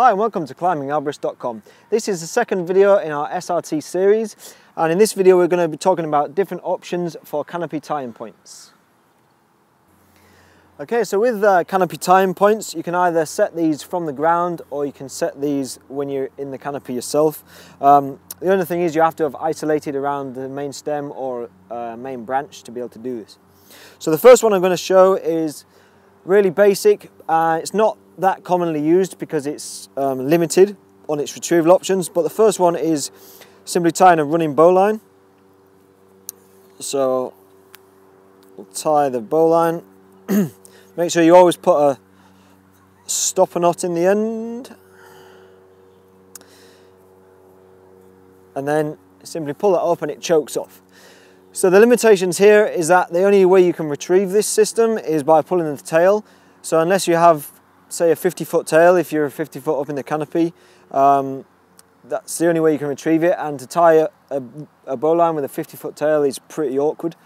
Hi and welcome to climbingarborist.com. This is the second video in our SRT series, and in this video we're going to be talking about different options for canopy tying points. Okay, so with canopy tying points you can either set these from the ground or you can set these when you're in the canopy yourself. The only thing is you have to have isolated around the main stem or main branch to be able to do this. So the first one I'm going to show is really basic. It's not that commonly used because it's limited on its retrieval options, but the first one is simply tying a running bowline. So we'll tie the bowline. Make sure you always put a stopper knot in the end, and then simply pull it up and it chokes off. So the limitations here is that the only way you can retrieve this system is by pulling the tail. So unless you have, say, a 50-foot tail, if you're 50 foot up in the canopy, that's the only way you can retrieve it, and to tie a bowline with a 50-foot tail is pretty awkward.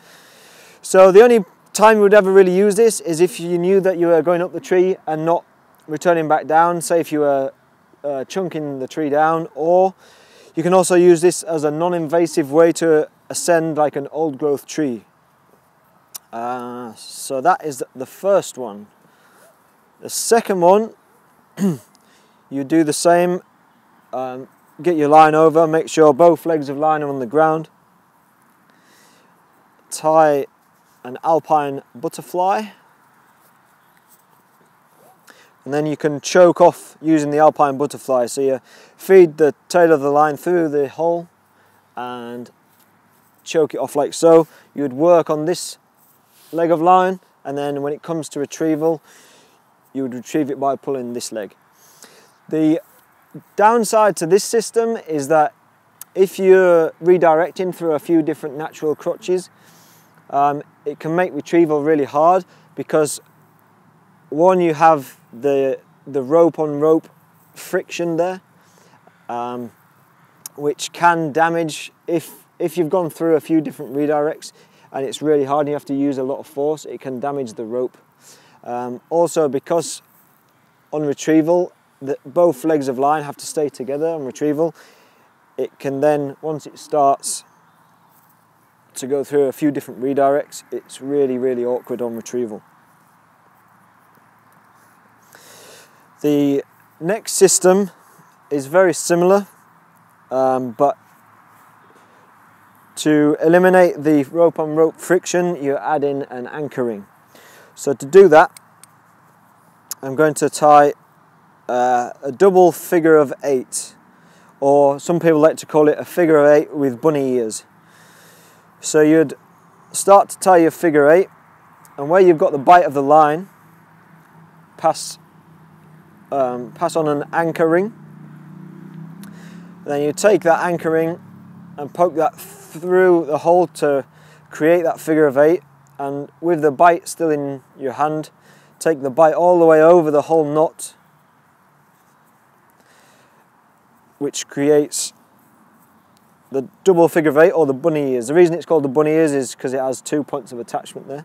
So the only time you would ever really use this is if you knew that you were going up the tree and not returning back down, say if you were chunking the tree down, or you can also use this as a non-invasive way to ascend like an old growth tree. So that is the first one. The second one, you do the same, get your line over, make sure both legs of line are on the ground, tie an Alpine Butterfly, and then you can choke off using the Alpine Butterfly. So you feed the tail of the line through the hole and choke it off like so. You would work on this leg of line, and then when it comes to retrieval you would retrieve it by pulling this leg. The downside to this system is that if you're redirecting through a few different natural crutches, it can make retrieval really hard, because one, you have the rope on rope friction there, which can damage if you've gone through a few different redirects and it's really hard and you have to use a lot of force, it can damage the rope. Also, because on retrieval both legs of line have to stay together on retrieval, it can then, once it starts to go through a few different redirects, it's really awkward on retrieval. The next system is very similar, but to eliminate the rope on rope friction you add in an anchoring. So to do that, I'm going to tie a double figure of 8, or some people like to call it a figure of 8 with bunny ears. So you'd start to tie your figure 8, and where you've got the bite of the line, pass on an anchor ring. Then you take that anchor ring and poke that through the hole to create that figure of 8, and with the bite still in your hand, take the bite all the way over the whole knot, which creates the double figure of 8, or the bunny ears. The reason it's called the bunny ears is because it has 2 points of attachment there.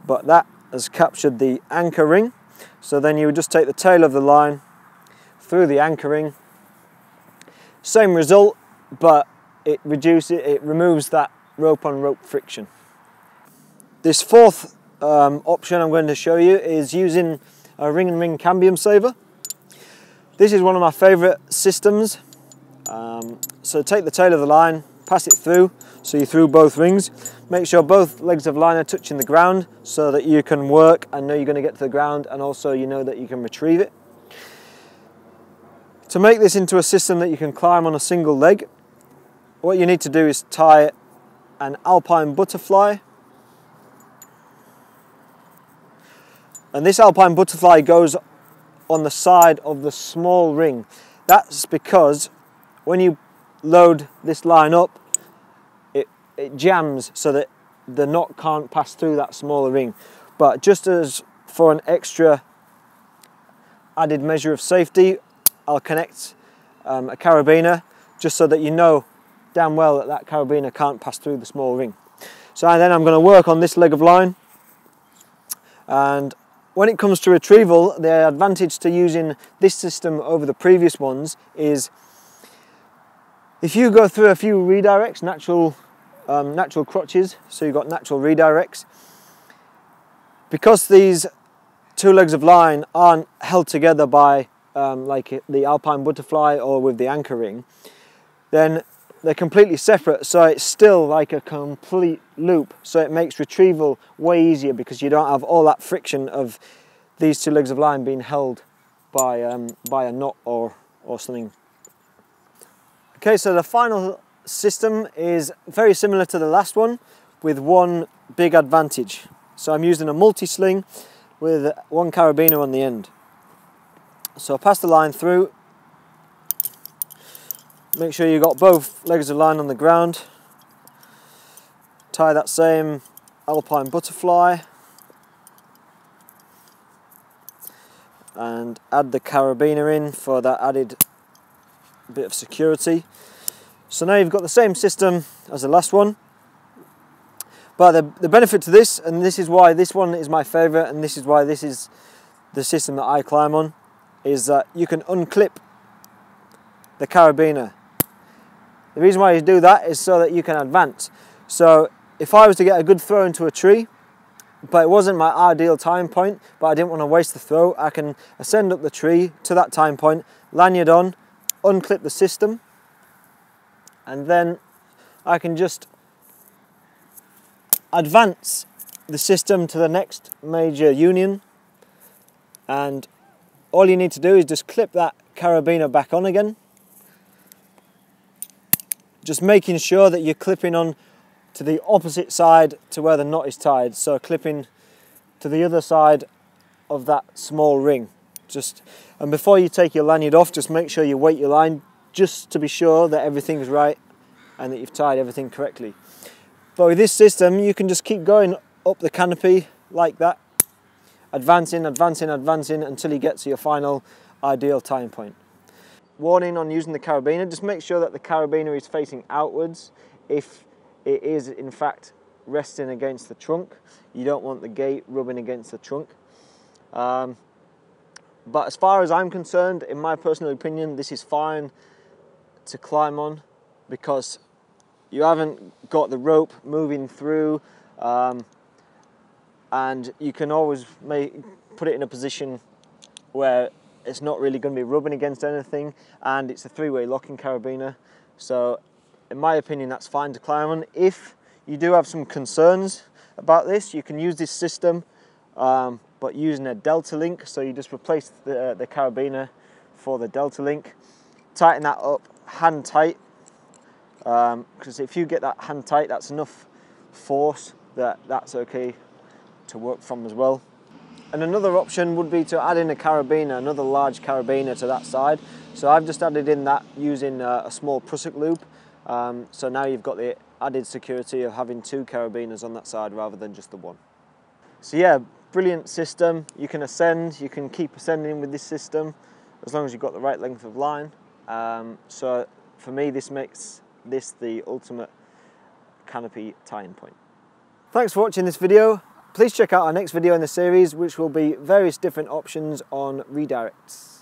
But that has captured the anchor ring. So then you would just take the tail of the line through the anchor ring. Same result, but it removes that rope on rope friction. This fourth option I'm going to show you is using a ring and ring cambium saver. This is one of my favourite systems. So take the tail of the line, pass it through, so you through both rings. Make sure both legs of line are touching the ground so that you can work and know you're going to get to the ground, and also you know that you can retrieve it. To make this into a system that you can climb on a single leg, what you need to do is tie an Alpine Butterfly. And this Alpine Butterfly goes on the side of the small ring. That's because when you load this line up, it jams so that the knot can't pass through that smaller ring. But just as for an extra added measure of safety, I'll connect a carabiner just so that you know damn well that that carabiner can't pass through the small ring. So then I'm going to work on this leg of line, and when it comes to retrieval, the advantage to using this system over the previous ones is if you go through a few redirects, natural crotches, so you've got natural redirects, because these two legs of line aren't held together by like the Alpine Butterfly or with the anchor ring, then they're completely separate, so it's still like a complete loop, so it makes retrieval way easier because you don't have all that friction of these two legs of line being held by a knot or something. Okay, so the final system is very similar to the last one with one big advantage. So I'm using a multi-sling with one carabiner on the end. So I pass the line through. Make sure you've got both legs of line on the ground. Tie that same Alpine Butterfly. And add the carabiner in for that added bit of security. So now you've got the same system as the last one. But the benefit to this, and this is why this one is my favourite, and this is why this is the system that I climb on, is that you can unclip the carabiner. The reason why you do that is so that you can advance. So if I was to get a good throw into a tree, but it wasn't my ideal time point, but I didn't want to waste the throw, I can ascend up the tree to that time point, lanyard on, unclip the system, and then I can just advance the system to the next major union, and all you need to do is just clip that carabiner back on again, just making sure that you're clipping on to the opposite side to where the knot is tied, so clipping to the other side of that small ring. And before you take your lanyard off, just make sure you weight your line just to be sure that everything's right and that you've tied everything correctly. But with this system, you can just keep going up the canopy like that, advancing, advancing, advancing until you get to your final ideal tying point. Warning on using the carabiner, just make sure that the carabiner is facing outwards. If it is in fact resting against the trunk, you don't want the gate rubbing against the trunk. But as far as I'm concerned, in my personal opinion, this is fine to climb on because you haven't got the rope moving through, and you can always put it in a position where it's not really going to be rubbing against anything, and it's a three-way locking carabiner. So in my opinion, that's fine to climb on. If you do have some concerns about this, you can use this system, but using a delta link. So you just replace the carabiner for the delta link, tighten that up hand tight, because if you get that hand tight, that's enough force that's okay to work from as well. And another option would be to add in a carabiner, another large carabiner to that side. So I've just added in that using a small prusik loop. So now you've got the added security of having two carabiners on that side rather than just the one. So yeah, brilliant system. You can ascend, you can keep ascending with this system as long as you've got the right length of line. So for me, this makes this the ultimate canopy tying point. Thanks for watching this video. Please check out our next video in the series, which will be various different options on redirects.